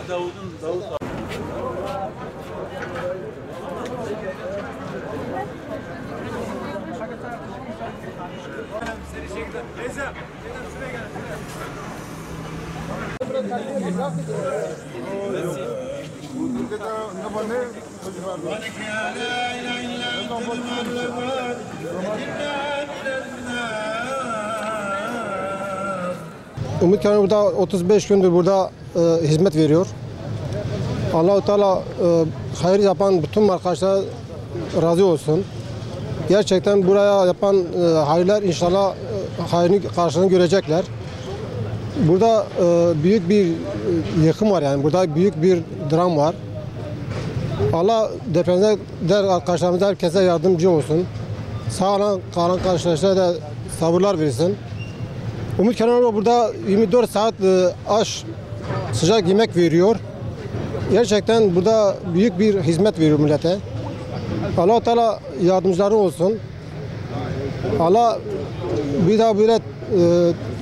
Davut. Umut Kervan burada 35 gündür burada hizmet veriyor. Allah-u Teala hayır yapan bütün arkadaşlar razı olsun. Gerçekten buraya yapan hayırlar inşallah hayrını karşılığını görecekler. Burada büyük bir yıkım var, yani burada büyük bir dram var. Allah depremde arkadaşlarımıza herkese yardımcı olsun. Sağ olan kalan arkadaşlara da sabırlar versin. Umut Kervan burada 24 saat aş sıcak yemek veriyor. Gerçekten burada büyük bir hizmet veriyor millete. Allah-u Teala yardımcıları olsun. Allah bir daha böyle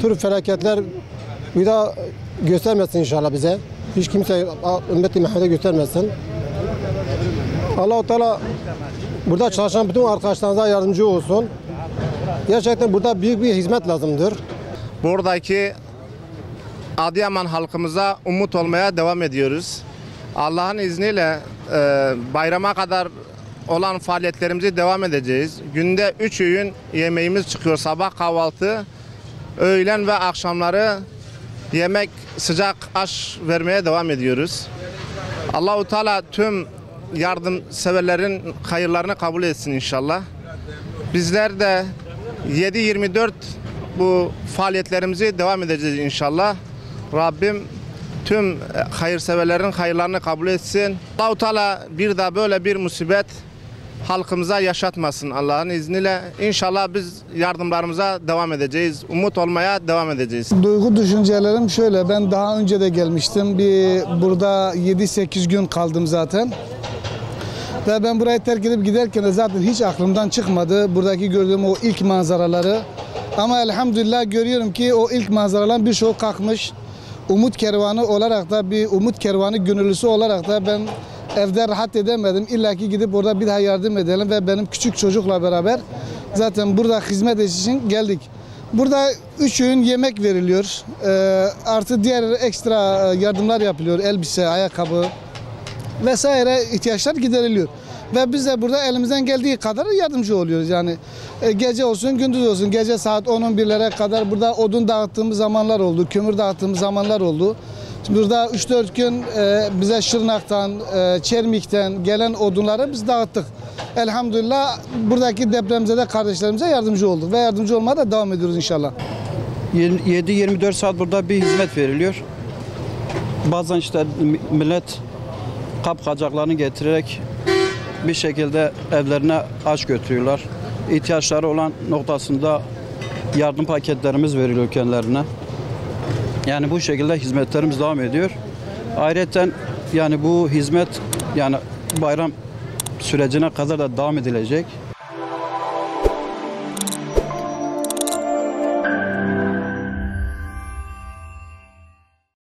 tür felaketler bir daha göstermesin inşallah bize. Hiç kimse ümmeti Muhammed'e göstermesin. Allah-u Teala burada çalışan bütün arkadaşlarınıza yardımcı olsun. Gerçekten burada büyük bir hizmet lazımdır. Buradaki Adıyaman halkımıza umut olmaya devam ediyoruz. Allah'ın izniyle bayrama kadar olan faaliyetlerimizi devam edeceğiz. Günde 3 öğün yemeğimiz çıkıyor. Sabah kahvaltı, öğlen ve akşamları yemek, sıcak aş vermeye devam ediyoruz. Allah-u Teala tüm yardımseverlerin hayırlarını kabul etsin inşallah. Bizler de 7/24 bu faaliyetlerimizi devam edeceğiz inşallah. Rabbim tüm hayırseverlerin hayırlarını kabul etsin. Allah-u Teala bir daha böyle bir musibet halkımıza yaşatmasın Allah'ın izniyle. İnşallah biz yardımlarımıza devam edeceğiz. Umut olmaya devam edeceğiz. Duygu düşüncelerim şöyle. Ben daha önce de gelmiştim. Burada 7-8 gün kaldım zaten. Ve ben burayı terk edip giderken de zaten hiç aklımdan çıkmadı. Buradaki gördüğüm o ilk manzaraları. Ama elhamdülillah görüyorum ki o ilk manzaraların birçoğu kalkmış. Umut Kervanı olarak da bir Umut Kervanı gönüllüsü olarak da ben evde rahat edemedim. İlla ki gidip orada bir daha yardım edelim ve benim küçük çocukla beraber zaten burada hizmet için geldik. Burada 3 öğün yemek veriliyor. Artı diğer ekstra yardımlar yapılıyor. Elbise, ayakkabı vesaire ihtiyaçlar gideriliyor. Ve biz de burada elimizden geldiği kadar yardımcı oluyoruz. Yani gece olsun, gündüz olsun. Gece saat 10-11'lere kadar burada odun dağıttığımız zamanlar oldu. Kömür dağıttığımız zamanlar oldu. Burada 3-4 gün bize Şırnak'tan, Çermik'ten gelen odunları biz dağıttık. Elhamdülillah buradaki depremzede kardeşlerimize yardımcı olduk. Ve yardımcı olmaya da devam ediyoruz inşallah. 7-24 saat burada bir hizmet veriliyor. Bazen işte millet kapkacaklarını getirerek bir şekilde evlerine aş götürüyorlar. İhtiyaçları olan noktasında yardım paketlerimiz veriliyor kendilerine. Yani bu şekilde hizmetlerimiz devam ediyor. Ayrıca yani bu hizmet yani bayram sürecine kadar da devam edilecek.